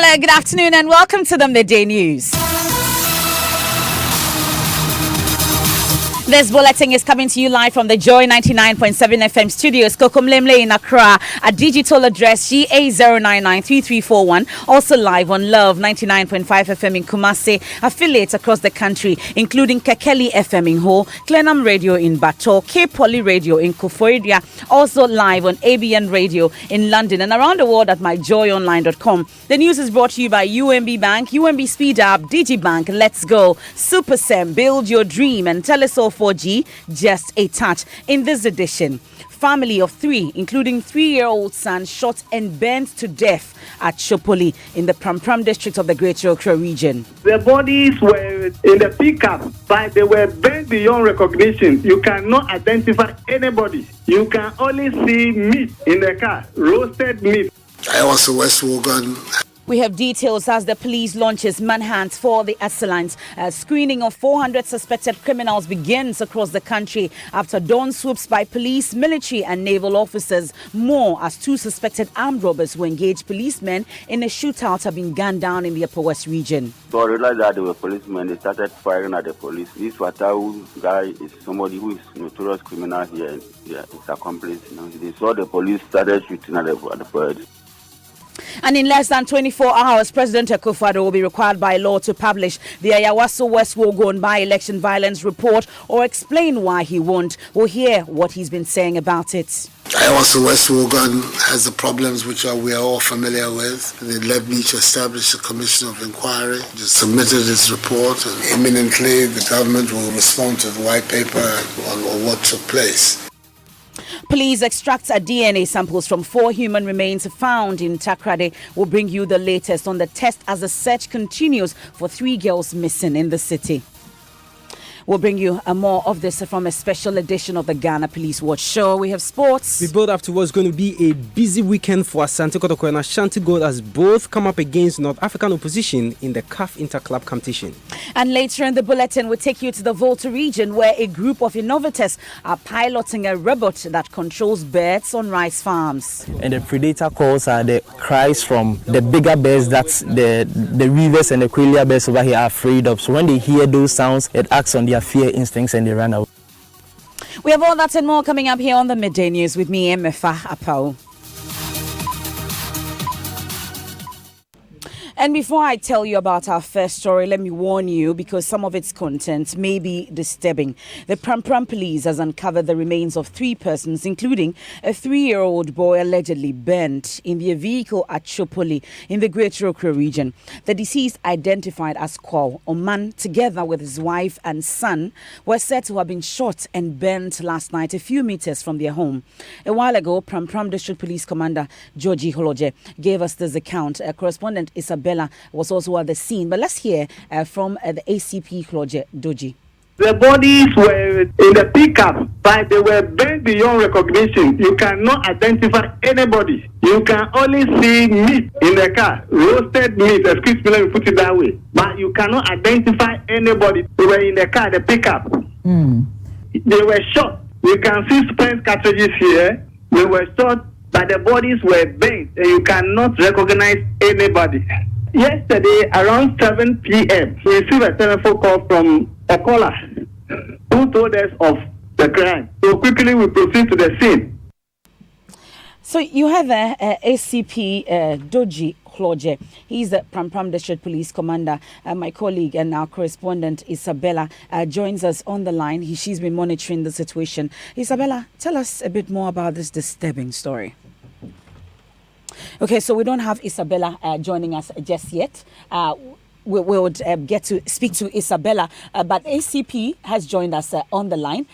Hello, good afternoon, and welcome to the Midday News. This bulletin is coming to you live from the Joy 99.7 FM studios, Kokomlemle in Accra, at digital address GA0993341. Also live on Love 99.5 FM in Kumasi, affiliates across the country, including Kekeli FM in Ho, Clenham Radio in Bato, K Poly Radio in Kufoidia. Also live on ABN Radio in London and around the world at myjoyonline.com. The news is brought to you by UMB Bank, UMB Speed Up, DigiBank, Let's Go, SuperSem, Build Your Dream, and Telesol 4G, just a touch. In this edition, family of 3, including 3-year-old son, shot and burned to death at Chopoli in the Pram district of the Greater Accra region. The bodies were in the pickup, but they were burned beyond recognition. You cannot identify anybody. You can only see meat in the car, roasted meat. I was a West Wogan. We have details as the police launches manhunt for the assailants. Screening of 400 suspected criminals begins across the country after dawn swoops by police, military and naval officers. More as 2 suspected armed robbers who engaged policemen in a shootout have been gunned down in the Upper West region. So I realized that they were policemen. They started firing at the police. This Watau guy is somebody who is notorious criminal here. Yeah, his accomplice. They saw the police started shooting at the birds. And in less than 24 hours, President Akufo-Addo will be required by law to publish the Ayawaso West Wogon by-election violence report or explain why he won't. We'll hear what he's been saying about it. Ayawaso West Wogan has the problems which we are all familiar with. They led me to establish a commission of inquiry. Just submitted its report, and imminently the government will respond to the white paper on what took place. Police extract DNA samples from 4 human remains found in Takrade. Will bring you the latest on the test as the search continues for 3 girls missing in the city. We'll bring you more of this from a special edition of the Ghana Police Watch Show. We have sports. We build up to what's going to be a busy weekend for Asante Kotoko and Ashanti Gold as both come up against North African opposition in the CAF Interclub competition. And later in the bulletin, we'll take you to the Volta region where a group of innovators are piloting a robot that controls birds on rice farms. And the predator calls are the cries from the bigger birds that the rivers and the Quelea birds over here are afraid of. So when they hear those sounds, it acts on their fear instincts and they run away. We have all that and more coming up here on the Midday News with me, Emefa Apau. And before I tell you about our first story, let me warn you because some of its content may be disturbing. The Pram police has uncovered the remains of 3 persons, including a 3-year-old boy allegedly burnt in the vehicle at Chopoli in the Greater Accra region. The deceased, identified as Kwao Oman, together with his wife and son, were said to have been shot and burnt last night a few meters from their home. A while ago, Pram District Police Commander Georgie Holoje gave us this account. Correspondent Isabella was also at the scene. But let's hear from the ACP Holoje Doji. The bodies were in the pickup, but they were burned beyond recognition. You cannot identify anybody. You can only see meat in the car, roasted meat. Excuse me, let me put it that way. But you cannot identify anybody. They were in the car, the pickup. They were shot. You can see spent cartridges here. They were shot, but the bodies were burnt, and you cannot recognize anybody. Yesterday, around 7 p.m., we received a telephone call from a caller who told us of the crime. So quickly we proceed to the scene. So you have ACP Doji Holoje. He's the Pram District Police Commander. My colleague and our correspondent Isabella joins us on the line. She's been monitoring the situation. Isabella, tell us a bit more about this disturbing story. Okay, so we don't have Isabella joining us just yet. We would get to speak to Isabella, but ACP has joined us on the line.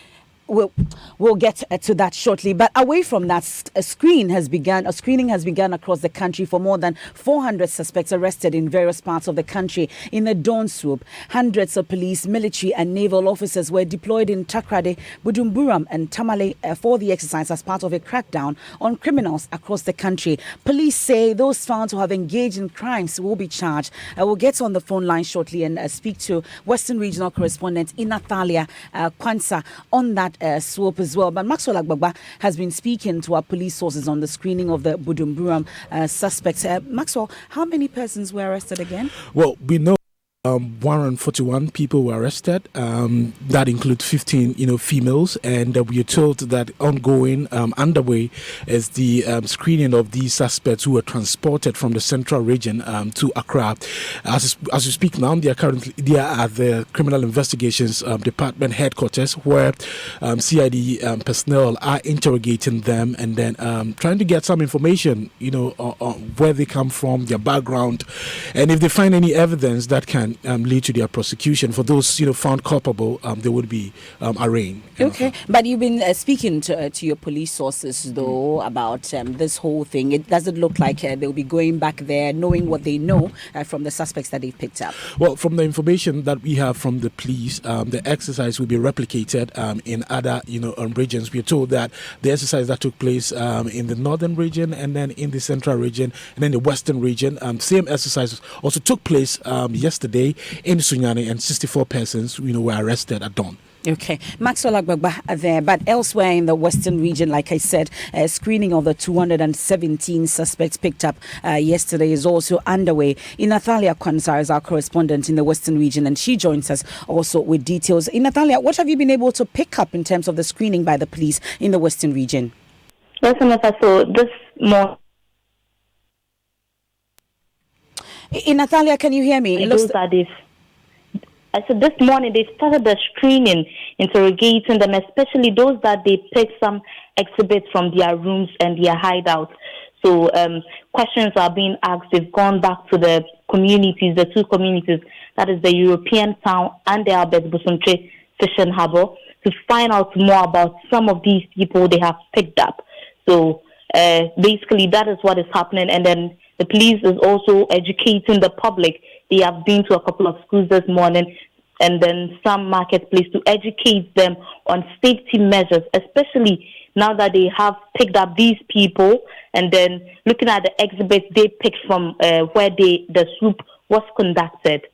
We'll get to that shortly. But away from that, screening has begun across the country for more than 400 suspects arrested in various parts of the country in a dawn swoop. Hundreds of police, military and naval officers were deployed in Takrade, Budumburam and Tamale for the exercise as part of a crackdown on criminals across the country. Police say those found to have engaged in crimes will be charged. We'll get on the phone line shortly and speak to Western Regional Correspondent Inathalia Kwansa on that swoop as well. But Maxwell Agbagba has been speaking to our police sources on the screening of the Budumburam suspects. Maxwell, how many persons were arrested again? Well, we know 141 people were arrested. That includes 15, females, and we are told that ongoing, underway is the screening of these suspects who were transported from the central region to Accra. As we speak now, they are at the Criminal Investigations Department headquarters, where CID personnel are interrogating them and then trying to get some information, on where they come from, their background, and if they find any evidence that can lead to their prosecution. For those found culpable, they would be arraigned. Okay, but you've been speaking to your police sources though about this whole thing. It doesn't look like they'll be going back there knowing what they know from the suspects that they've picked up. Well, from the information that we have from the police, the exercise will be replicated in other regions. We are told that the exercise that took place in the northern region and then in the central region and then the western region, same exercise also took place yesterday in Sunyani, and 64 persons were arrested at dawn. Okay, Maxwell Agbagba there, but elsewhere in the western region, like I said, screening of the 217 suspects picked up yesterday is also underway. Natalia Kwansar is our correspondent in the western region, and she joins us also with details. Natalia, what have you been able to pick up in terms of the screening by the police in the western region? Yes, so this morning. Natalia, can you hear me? I said this morning they started the screening, interrogating them, especially those that they picked some exhibits from their rooms and their hideouts. So questions are being asked. They've gone back to the communities, the two communities, that is the European town and the Albert Busumtre Fishing Harbour, to find out more about some of these people they have picked up. So basically that is what is happening. And then the police is also educating the public. They have been to a couple of schools this morning and then some marketplace to educate them on safety measures, especially now that they have picked up these people and then looking at the exhibits they picked from where the swoop was conducted.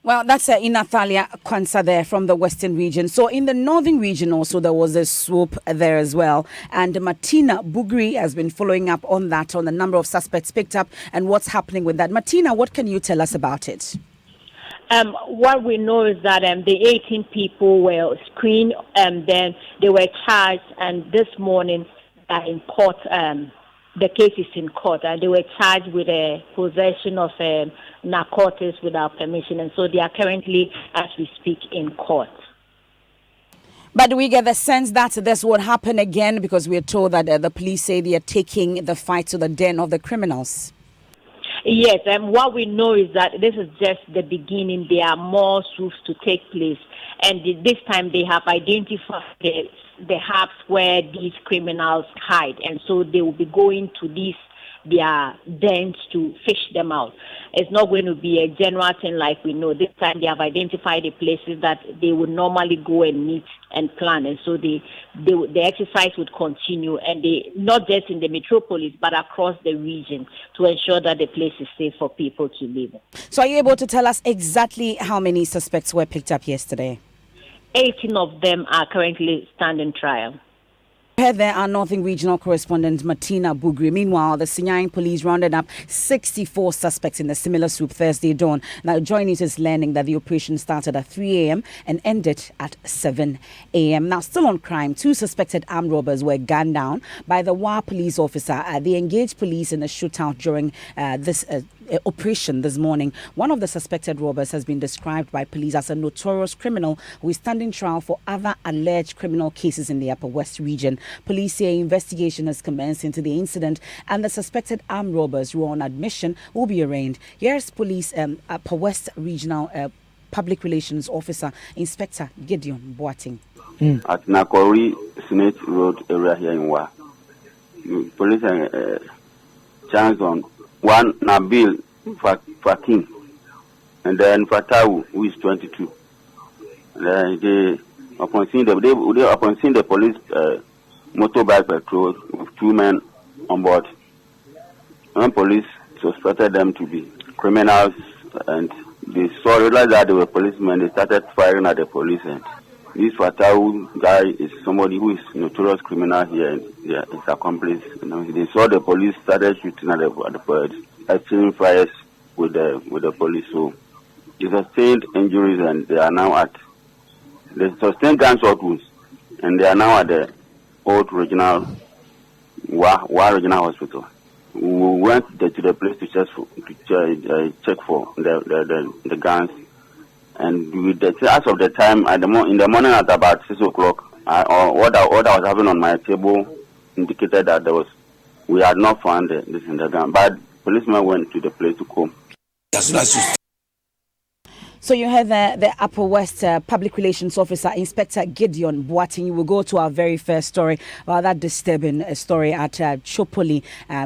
Well, that's Natalia Kwansar there from the western region. So in the northern region also there was a swoop there as well. And Martina Bugri has been following up on that, on the number of suspects picked up and what's happening with that. Martina, what can you tell us about it? What we know is that the 18 people were screened and then they were charged, and this morning in court, the case is in court, and they were charged with a possession of narcotics without permission, and so they are currently, as we speak, in court. But do we get the sense that this would happen again, because we are told that the police say they are taking the fight to the den of the criminals? Yes, and what we know is that this is just the beginning. There are more swoops to take place, and this time they have identified the hubs where these criminals hide, and so they will be going to their dens to fish them out. It's not going to be a general thing like we know. This time they have identified the places that they would normally go and meet and plan, and so the exercise would continue, and they not just in the metropolis but across the region to ensure that the place is safe for people to live. So are you able to tell us exactly how many suspects were picked up yesterday? 18 of them are currently standing trial. There, our Northern Regional correspondent Martina Bugri. Meanwhile, the Sinyang police rounded up 64 suspects in the similar swoop Thursday dawn. Now, Joy News is learning that the operation started at 3 a.m. and ended at 7 a.m. Now, still on crime, 2 suspected armed robbers were gunned down by the WA police officer. They engaged police in a shootout during this operation this morning. One of the suspected robbers has been described by police as a notorious criminal who is standing trial for other alleged criminal cases in the Upper West region. Police say investigation has commenced into the incident, and the suspected armed robbers who are on admission will be arraigned. Here's police Upper West Regional Public Relations Officer Inspector Gideon Boating. At Nakori Smith Road area here in Wa, police chance on one Nabil Fakin, and then Fatawu, who is 22. Then upon seeing the police motorbike patrol with 2 men on board, when police suspected them to be criminals and they realized that they were policemen, they started firing at the police, and this Fatau guy is somebody who is notorious criminal here, and his accomplice. They saw the police started shooting at the birds, exchanging fires with the police. So they sustained injuries, and they sustained gunshot wounds, and they are now at the old regional regional hospital. We went to the place to check for the guns, and as of the time in the morning at about 6 o'clock, what I was having on my table indicated that we had not found this in the gun, but policemen went to the place to comb. So you heard the Upper West Public Relations Officer, Inspector Gideon Boating. You will go to our very first story about that disturbing story at Chopoli,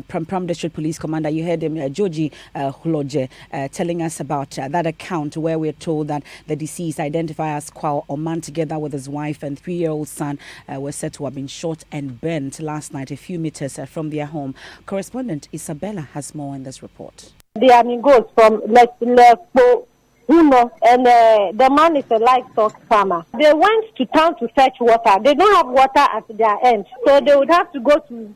Pram District Police Commander. You heard him, Joji Hloje, telling us about that account where we're told that the deceased, identified as Kwao Oman, together with his wife and 3-year-old son, were said to have been shot and burnt last night a few meters from their home. Correspondent Isabella has more in this report. The amigos from Lepo, and the man is a livestock farmer. They went to town to fetch water. They don't have water at their end, so they would have to go to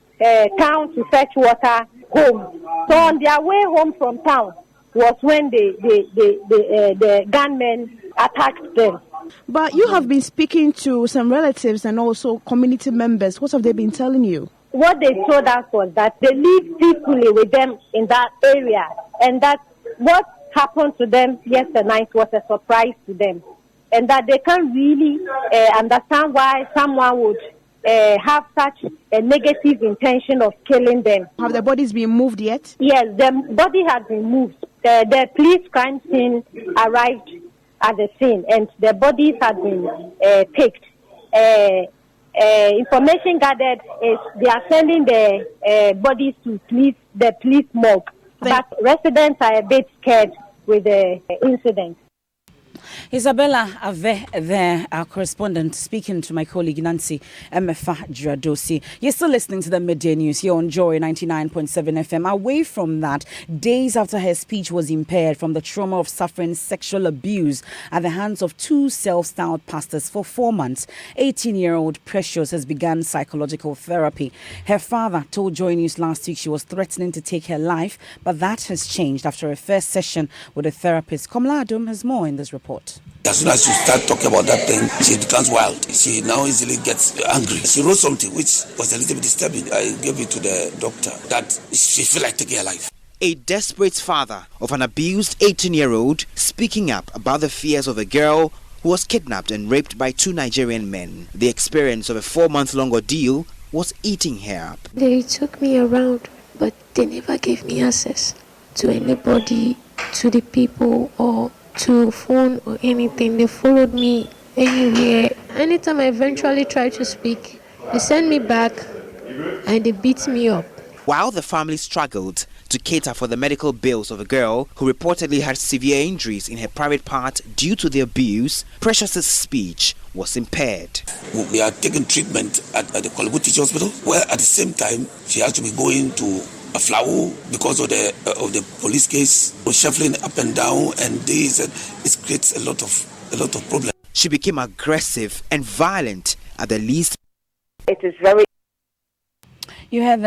town to fetch water home. So on their way home from town was when the gunmen attacked them. But you have been speaking to some relatives and also community members. What have they been telling you? What they told us was that they live peacefully with them in that area, and that what happened to them yesterday night was a surprise to them, and that they can't really understand why someone would have such a negative intention of killing them. Have the bodies been moved yet? Yes, the body has been moved. The police crime scene arrived at the scene, and the bodies have been picked. Information gathered is they are sending the bodies to the police morgue, but residents are a bit scared with the incident. Isabella Ave, there, our correspondent, speaking to my colleague Nancy Emefa Dradosi. You're still listening to the Midday News here on Joy 99.7 FM. Away from that, days after her speech was impaired from the trauma of suffering sexual abuse at the hands of 2 self-styled pastors for 4 months, 18-year-old Precious has begun psychological therapy. Her father told Joy News last week she was threatening to take her life, but that has changed after a first session with a therapist. Komla Adum has more in this report. As soon as you start talking about that thing, she becomes wild. She now easily gets angry. She wrote something which was a little bit disturbing. I gave it to the doctor that she feel like taking her life. A desperate father of an abused 18-year-old speaking up about the fears of a girl who was kidnapped and raped by 2 Nigerian men. The experience of a 4-month-long ordeal was eating her up. They took me around, but they never gave me access to anybody, to the people, or to phone or anything. They followed me anywhere. Anytime I eventually tried to speak, they sent me back and they beat me up. While the family struggled to cater for the medical bills of a girl who reportedly had severe injuries in her private part due to the abuse, Precious's speech was impaired. We are taking treatment at the Kolbu Teaching Hospital, where at the same time she has to be going to a flower because of the police case, shuffling up and down, and this, and it creates a lot of problems. She became aggressive and violent at the least. It is very. You have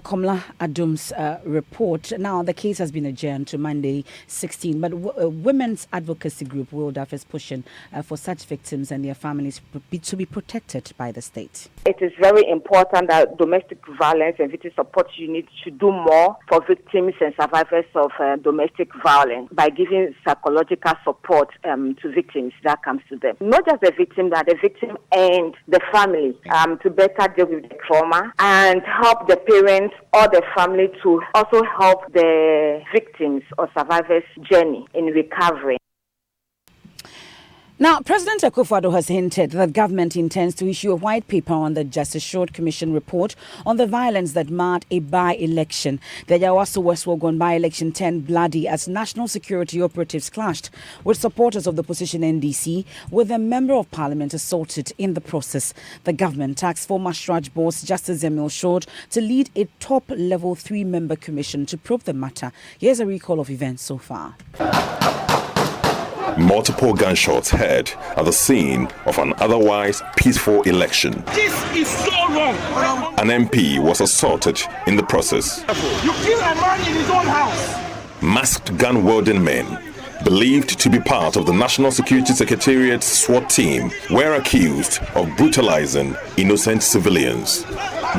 Komla Adum's report. Now, the case has been adjourned to Monday 16, but Women's Advocacy Group WILDAF is pushing for such victims and their families to be protected by the state. It is very important that domestic violence and victim support units should do more for victims and survivors of domestic violence by giving psychological support to victims that comes to them. Not just the victim, but the victim and the family to better deal with the trauma and help the parents or the family to also help the victims or survivors' journey in recovery. Now, President Akufo-Addo has hinted that government intends to issue a white paper on the Justice Short Commission report on the violence that marred a by-election. The Yawaso West Wogon by-election turned bloody as national security operatives clashed with supporters of the opposition NDC, with a member of parliament assaulted in the process. The government asked former Shraj boss Justice Emil Short to lead a top-level 3-member commission to probe the matter. Here's a recall of events so far. Multiple gunshots heard at the scene of an otherwise peaceful election. This is so wrong. An MP was assaulted in the process. You kill a man in his own house. Masked gun-wielding men, believed to be part of the National Security Secretariat's SWAT team, were accused of brutalizing innocent civilians.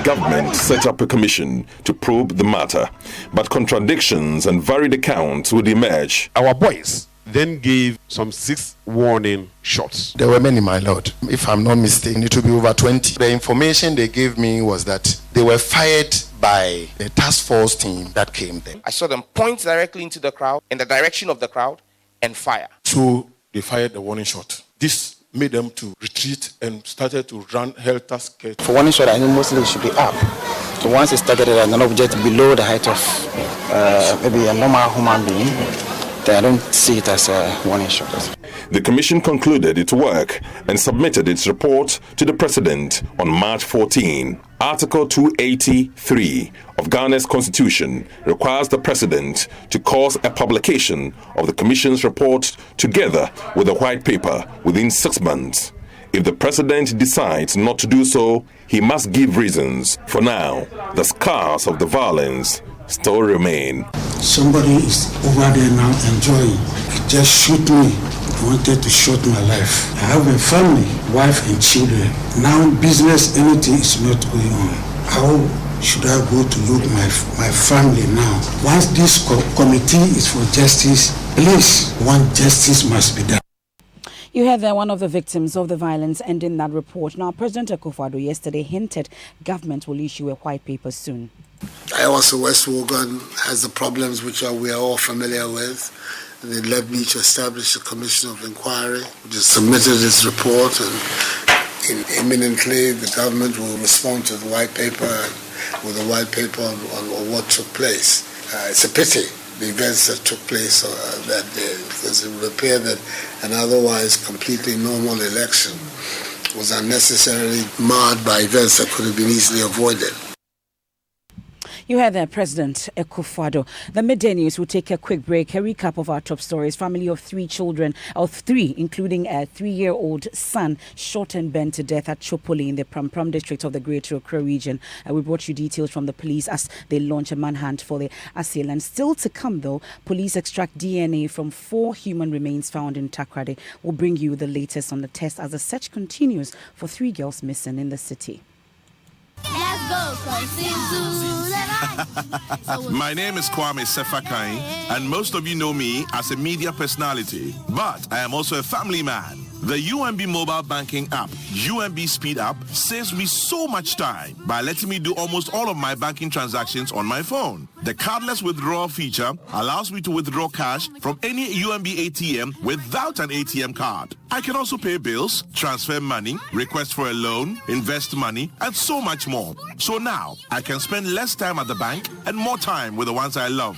Government set up a commission to probe the matter, but contradictions and varied accounts would emerge. Our boys then gave some 6 warning shots. There were many, my lord. If I'm not mistaken, it will be over 20. The information they gave me was that they were fired by the task force team that came there. I saw them point directly into the crowd, in the direction of the crowd, and fire. So they fired the warning shot. This made them to retreat and started to run helter-skelter. For warning shot, I think mostly it should be up. So once it's targeted at an object below the height of maybe a normal human being, then I don't see it as a warning shot. The commission concluded its work and submitted its report to the President on March 14. Article 283 of Ghana's Constitution requires the President to cause a publication of the Commission's report together with a white paper within 6 months. If the President decides not to do so, he must give reasons. For now, the scars of the violence still remain. Somebody is over there now enjoying. He just shoot me. He wanted to shoot my life. I have a family, wife and children. Now business, anything is not going on. How should I go to look my family now? Once this committee is for justice, please, one justice must be done. You heard there one of the victims of the violence ending that report. Now, President Akufo-Addo yesterday hinted government will issue a white paper soon. Also, West Wogan has the problems which we are all familiar with. They led me to establish a commission of inquiry, which has submitted its report, and imminently the government will respond to the white paper with a white paper on what took place. It's a pity, the events that took place that day, because it would appear that an otherwise completely normal election was unnecessarily marred by events that could have been easily avoided. You heard there, President Akufo-Addo. The midday news will take a quick break. A recap of our top stories. Family of 3 children, including a 3-year-old son, shot and burned to death at Chopoli in the Pram district of the Greater Accra region. We brought you details from the police as they launch a manhunt for the assailant. Still to come, though, police extract DNA from 4 human remains found in Takoradi. We'll bring you the latest on the test as the search continues for 3 girls missing in the city. My name is Kwame Sefakai, and most of you know me as a media personality, but I am also a family man. The UMB mobile banking app, UMB Speed App, saves me so much time by letting me do almost all of my banking transactions on my phone. The cardless withdrawal feature allows me to withdraw cash from any UMB ATM without an ATM card. I can also pay bills, transfer money, request for a loan, invest money, and so much more. So now, I can spend less time at the bank and more time with the ones I love.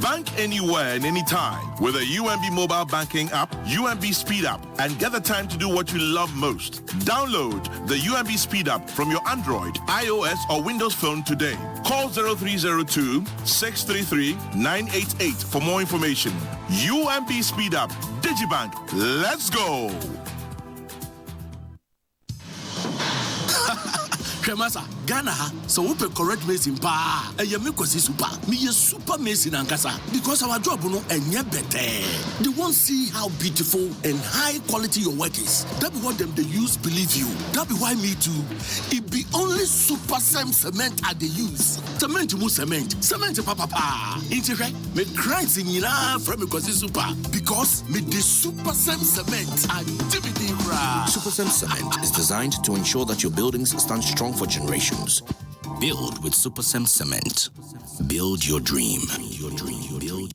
Bank anywhere and anytime with a UMB mobile banking app, UMB Speed App, and get the time to do what you love most. Download the UMB Speed App from your Android, iOS, or Windows phone today. Call 0302-633-988 for more information. UMB Speed App, Digibank, let's go! Kremasa, Ghana, so we correct Mason pa. And you make us super. Me a super Mason and Kasa. Because our job no and better. They won't see how beautiful and high quality your work is. That be what them they use, believe you. That be why me too. It be only super cement I they use. Cement mu cement. Cement papa. Inti right? Me cries in ira from me cause super. Because me the super cement and DVD cry. Super Cement is designed to ensure that your buildings stand strong for generations. Build with Supersem Cement. Build your dream. Build.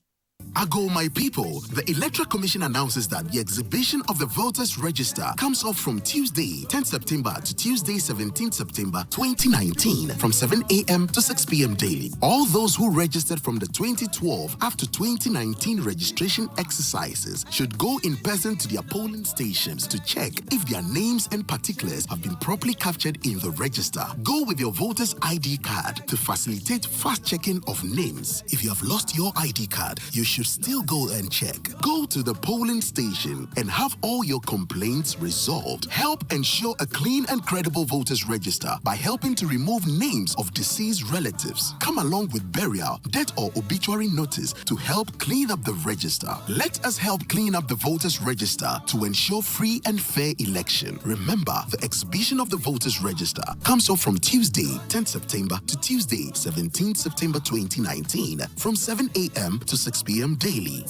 Ago, my people, the Electoral Commission announces that the exhibition of the Voters Register comes off from Tuesday, 10th September to Tuesday, 17th September 2019 from 7 a.m. to 6 p.m. daily. All those who registered from the 2012 up to 2019 registration exercises should go in person to their polling stations to check if their names and particulars have been properly captured in the register. Go with your voter's ID card to facilitate fast checking of names. If you have lost your ID card, you should still go and check. Go to the polling station and have all your complaints resolved. Help ensure a clean and credible voters register by helping to remove names of deceased relatives. Come along with burial, death or obituary notice to help clean up the register. Let us help clean up the voters register to ensure free and fair election. Remember, the exhibition of the voters register comes up from Tuesday, 10th September to Tuesday, 17th September 2019 from 7 a.m. to 6 p.m. daily.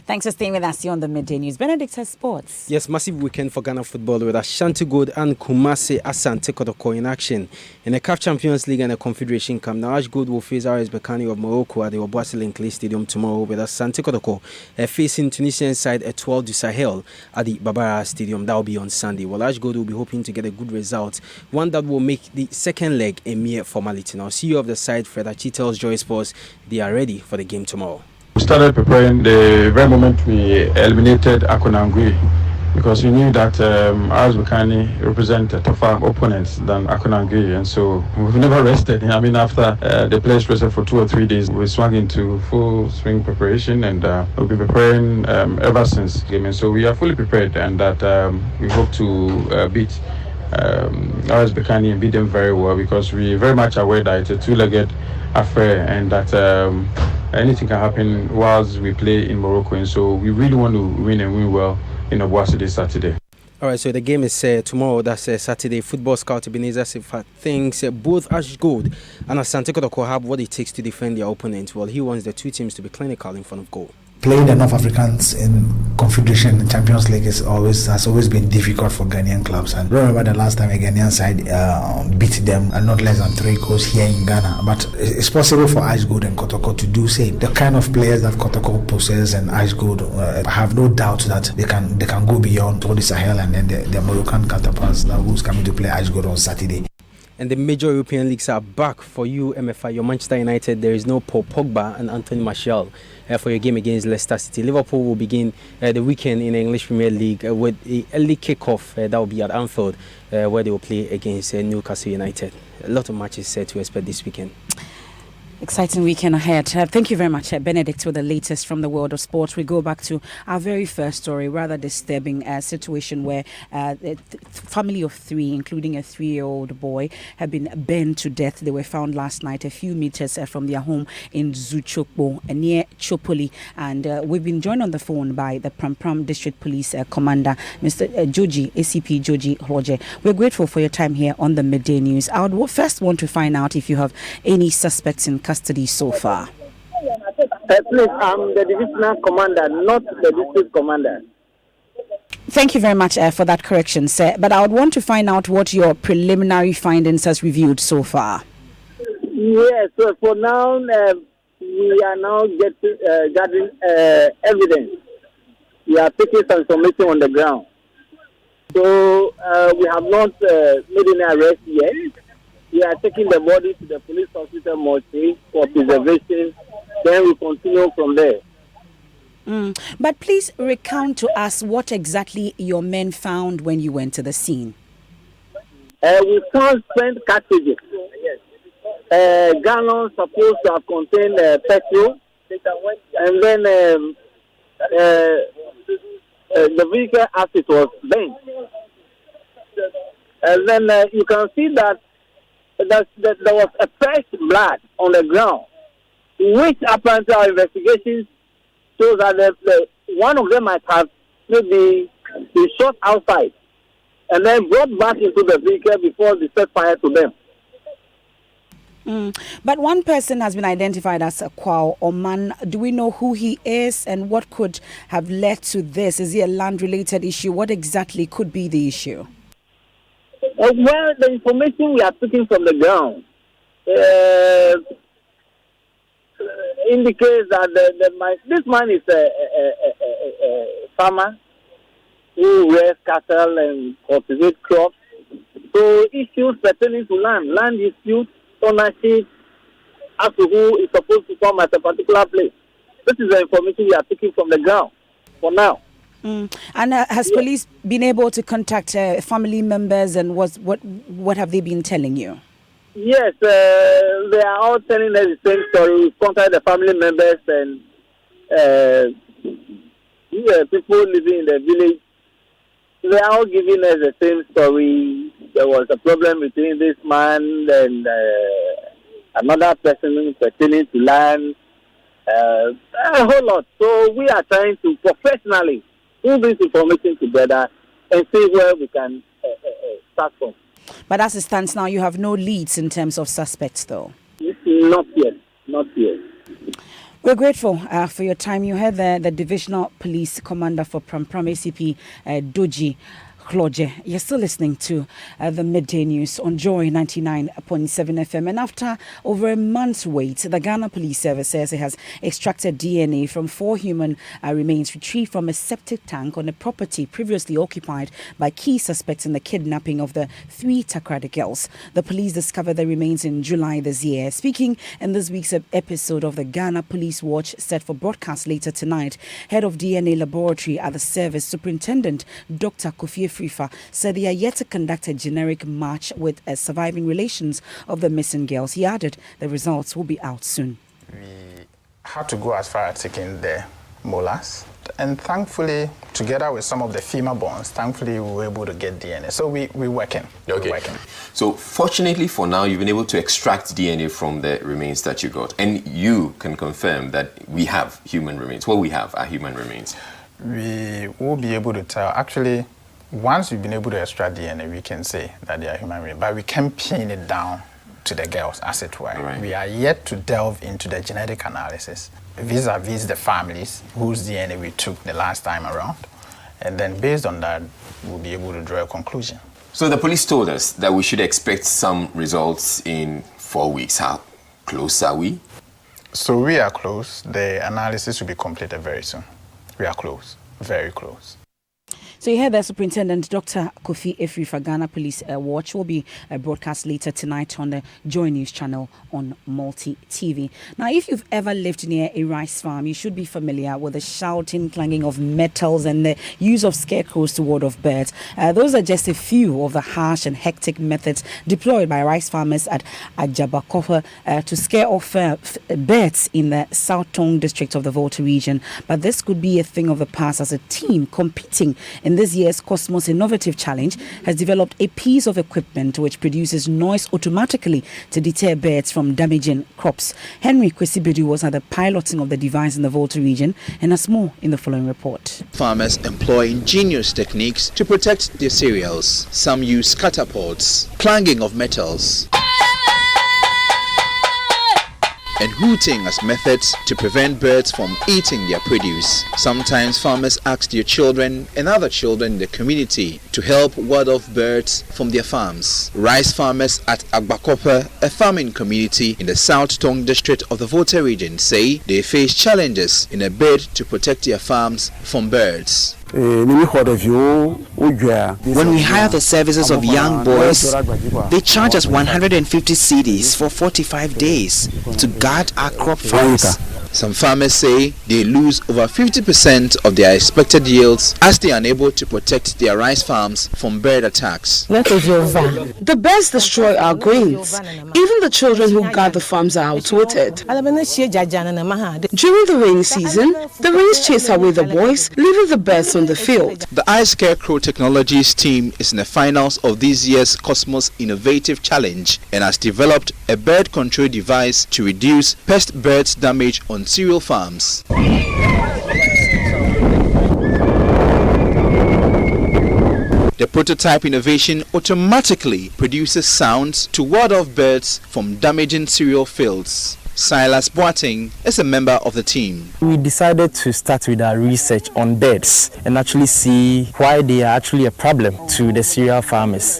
Thanks for staying with us here on the Midday News. Benedict has sports. Yes, massive weekend for Ghana football with Ashanti Gold and Kumasi Asante Kotoko in action. In the CAF Champions League and the Confederation Cup, now Ash Gold will face RS Berkane of Morocco at the Obuasi Clay Stadium tomorrow, with Asante Kotoko facing Tunisian side at 12 du Sahel at the Babara Stadium. That will be on Sunday. Well, Ash Gold will be hoping to get a good result, one that will make the second leg a mere formality. Now, CEO of the side, Fred Achi, tells Joy Sports they are ready for the game tomorrow. We started preparing the very moment we eliminated Akonangui, because we knew that RS Berkane represent tougher opponents than Akonangui, and so we've never rested. I mean, after the players rested for 2 or 3 days, we swung into full swing preparation, and we've been preparing ever since the game, and so we are fully prepared, and that we hope to beat RS Berkane and beat them very well, because we are very much aware that it's a two-legged affair, and that anything can happen whilst we play in Morocco, and so we really want to win and win well in Obuasi this Saturday. All right, so the game is tomorrow. That's Saturday. Football scout Ebenezer Sifa thinks both Ash Gold and Asante Kotoko have what it takes to defend their opponent. Well, he wants the two teams to be clinical in front of goal. Playing the North Africans in Confederation and Champions League has always been difficult for Ghanaian clubs. And remember the last time a Ghanaian side beat them and not less than 3 goals here in Ghana. But it's possible for Ash Gold and Kotoko to do same. The kind of players that Kotoko possesses and Ash Gold, I have no doubt that they can go beyond all the Sahel and then the Moroccan counterparts that who's coming to play Ash Gold on Saturday. And the major European leagues are back for you, MFI. Your Manchester United, there is no Paul Pogba and Anthony Martial for your game against Leicester City. Liverpool will begin the weekend in the English Premier League with the early kickoff that will be at Anfield, where they will play against Newcastle United. A lot of matches set to expect this weekend. Exciting weekend ahead. Thank you very much, Benedict, with the latest from the world of sports. We go back to our very first story, rather disturbing situation where a family of 3, including a 3-year-old boy, have been burned to death. They were found last night a few meters from their home in Zuchokbo, near Chopoli. And we've been joined on the phone by the Pram Pram District Police Commander, Mr. Joji, ACP Joji Hloje. We're grateful for your time here on the Midday News. I would first want to find out if you have any suspects in custody so far. Please, I'm the divisional commander, not the district commander. Thank you very much for that correction, sir. But I would want to find out what your preliminary findings has revealed so far. Yes, so for now, we are now gathering evidence. We are taking some information on the ground. So we have not made any arrest yet. We are taking the body to the police hospital mortuary for preservation. Then we continue from there. But please recount to us what exactly your men found when you went to the scene. We found spent cartridges. Gallons supposed to have contained petrol. And then the vehicle as it was bent. And then you can see that there was a fresh blood on the ground, which apparently our investigations shows that one of them might have maybe been shot outside and then brought back into the vehicle before they set fire to them. But one person has been identified as a Kwao Oman. Do we know who he is and what could have led to this? Is it a land-related issue? What exactly could be the issue? Well, the information we are taking from the ground indicates that this man is a farmer who rears cattle and cultivates crops. So issues pertaining to land disputes, ownership, as to who is supposed to come at a particular place. This is the information we are taking from the ground for now. And has police been able to contact family members, and what have they been telling you? Yes, they are all telling us the same story. We've contacted the family members and people living in the village. They are all giving us the same story. There was a problem between this man and another person pertaining to land. A whole lot. So we are trying to professionally put this information together and see where we can start from. But as it stands now, you have no leads in terms of suspects, though? Not yet. We're grateful for your time. You heard the Divisional Police Commander for Pram ACP, Doji Hlodje. You're still listening to the Midday News on Joy 99.7 FM. And after over a month's wait, the Ghana Police Service says it has extracted DNA from 4 human remains retrieved from a septic tank on a property previously occupied by key suspects in the kidnapping of the 3 Takrady girls. The police discovered the remains in July this year. Speaking in this week's episode of the Ghana Police Watch, set for broadcast later tonight, head of DNA laboratory at the service, Superintendent Dr. Kofi Frifa, said they are yet to conduct a generic match with surviving relations of the missing girls. He added the results will be out soon. We had to go as far as taking the molars, and thankfully, together with some of the femur bones, thankfully we were able to get DNA. So we're working. Okay. We're working. So fortunately for now, you've been able to extract DNA from the remains that you got, and you can confirm that we have human remains. What we have are human remains. We will be able to tell. Actually, once we've been able to extract DNA, we can say that they are human remains, but we can pin it down to the girls, as it were. Right. We are yet to delve into the genetic analysis vis-a-vis the families whose DNA we took the last time around, and then based on that, we'll be able to draw a conclusion. So the police told us that we should expect some results in 4 weeks. How close are we? So we are close. The analysis will be completed very soon. We are close, very close. So you heard that Superintendent Dr. Kofi Frifa. Ghana Police Watch will be broadcast later tonight on the Joy News channel on Multi TV. Now, if you've ever lived near a rice farm, you should be familiar with the shouting, clanging of metals and the use of scarecrows to ward off birds. Those are just a few of the harsh and hectic methods deployed by rice farmers at Agbakope to scare off birds in the South Tongue district of the Volta region. But this could be a thing of the past, as a team competing in this year's Cosmos Innovative Challenge has developed a piece of equipment which produces noise automatically to deter birds from damaging crops. Henry Kwesibedu was at the piloting of the device in the Volta region and has more in the following report. Farmers employ ingenious techniques to protect their cereals. Some use catapults, clanging of metals, and hooting as methods to prevent birds from eating their produce. Sometimes farmers ask their children and other children in the community to help ward off birds from their farms. Rice farmers at Agbakope, a farming community in the South Tongue district of the Volta region, say they face challenges in a bid to protect their farms from birds. When we hire the services of young boys, they charge us 150 cedis for 45 days to guard our crop farms. Some farmers say they lose over 50% of their expected yields as they are unable to protect their rice farms from bird attacks. The birds destroy our grains. Even the children who guard the farms are outwitted. During the rainy season, the rains chase away the boys, leaving the birds on the field. The Ice Scarecrow Technologies team is in the finals of this year's Cosmos Innovative Challenge and has developed a bird control device to reduce pest birds damage on cereal farms. The prototype innovation automatically produces sounds to ward off birds from damaging cereal fields. Silas Boateng is a member of the team. We decided to start with our research on birds and actually see why they are actually a problem to the cereal farmers.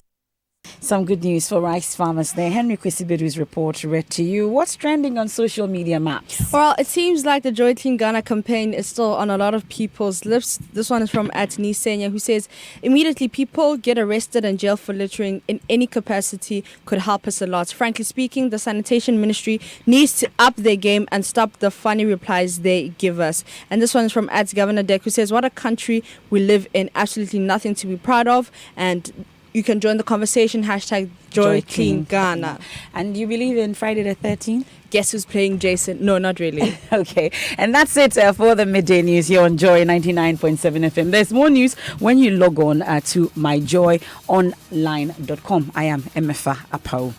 Some good news for rice farmers there. Henry Kwesibedu's report read to you. What's trending on social media maps? Well, it seems like the Joy Team Ghana campaign is still on a lot of people's lips. This one is from @Nisenya, who says, immediately people get arrested and jailed for littering in any capacity could help us a lot. Frankly speaking, the sanitation ministry needs to up their game and stop the funny replies they give us. And this one is from @Governor Deck, who says, what a country we live in. Absolutely nothing to be proud of. And you can join the conversation. #JoyCleanGhana. And you believe in Friday the 13th? Guess who's playing Jason? No, not really. Okay. And that's it for the midday news here on Joy 99.7 FM. There's more news when you log on to myjoyonline.com. I am Emefa Apau.